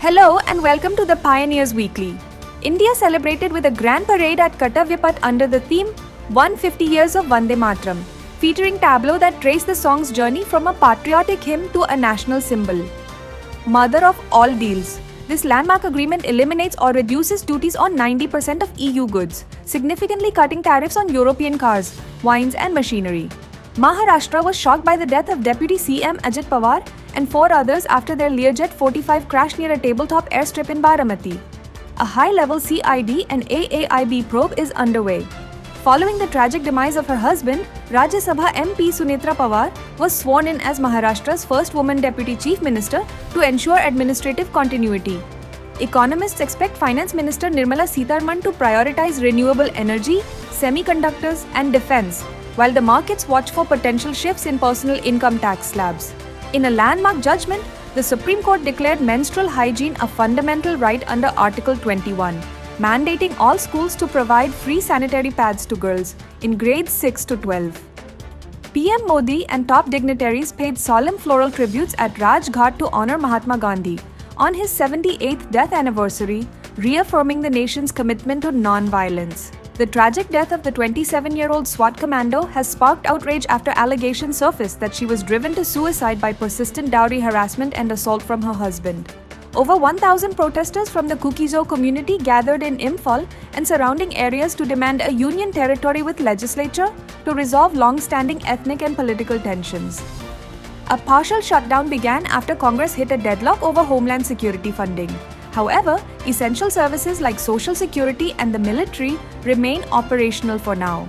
Hello and welcome to the Pioneers Weekly. India celebrated with a grand parade at Kartavyapath under the theme 150 Years of Vande Mataram, featuring tableaux that trace the song's journey from a patriotic hymn to a national symbol. Mother of all deals, this landmark agreement eliminates or reduces duties on 90% of EU goods, significantly cutting tariffs on European cars, wines and machinery. Maharashtra was shocked by the death of Deputy CM Ajit Pawar and 4 others after their Learjet 45 crashed near a tabletop airstrip in Baramati. A high-level CID and AAIB probe is underway. Following the tragic demise of her husband, Rajya Sabha MP Sunetra Pawar was sworn in as Maharashtra's first woman Deputy Chief Minister to ensure administrative continuity. Economists expect Finance Minister Nirmala Sitharaman to prioritize renewable energy, semiconductors and defense, while the markets watch for potential shifts in personal income tax slabs. In a landmark judgment, the Supreme Court declared menstrual hygiene a fundamental right under Article 21, mandating all schools to provide free sanitary pads to girls in grades 6 to 12. PM Modi and top dignitaries paid solemn floral tributes at Raj Ghat to honor Mahatma Gandhi on his 78th death anniversary, reaffirming the nation's commitment to non-violence. The tragic death of the 27-year-old SWAT commando has sparked outrage after allegations surfaced that she was driven to suicide by persistent dowry harassment and assault from her husband. Over 1,000 protesters from the Kuki-Zo community gathered in Imphal and surrounding areas to demand a union territory with legislature to resolve long-standing ethnic and political tensions. A partial shutdown began after Congress hit a deadlock over homeland security funding. However, essential services like social security and the military remain operational for now.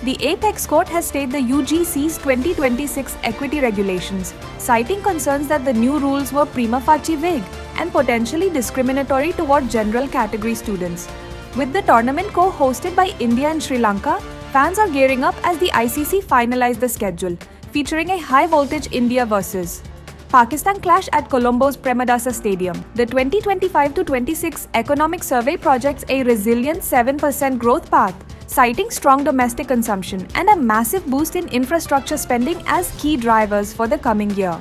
The Apex Court has stayed the UGC's 2026 equity regulations, citing concerns that the new rules were prima facie vague and potentially discriminatory toward general category students. With the tournament co-hosted by India and Sri Lanka, fans are gearing up as the ICC finalized the schedule, featuring a high-voltage India vs. Pakistan clash at Colombo's Premadasa Stadium. The 2025-26 Economic Survey projects a resilient 7% growth path, citing strong domestic consumption and a massive boost in infrastructure spending as key drivers for the coming year.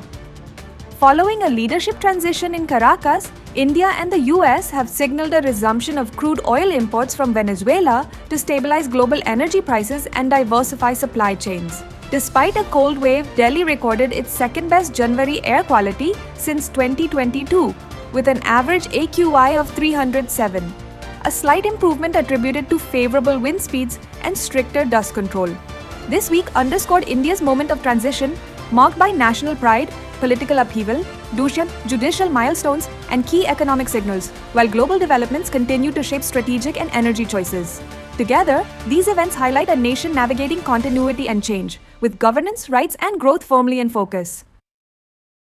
Following a leadership transition in Caracas, India and the US have signaled a resumption of crude oil imports from Venezuela to stabilize global energy prices and diversify supply chains. Despite a cold wave, Delhi recorded its second-best January air quality since 2022, with an average AQI of 307, a slight improvement attributed to favorable wind speeds and stricter dust control. This week underscored India's moment of transition, marked by national pride, political upheaval, judicial milestones, and key economic signals, while global developments continue to shape strategic and energy choices. Together, these events highlight a nation navigating continuity and change, with governance, rights, and growth firmly in focus.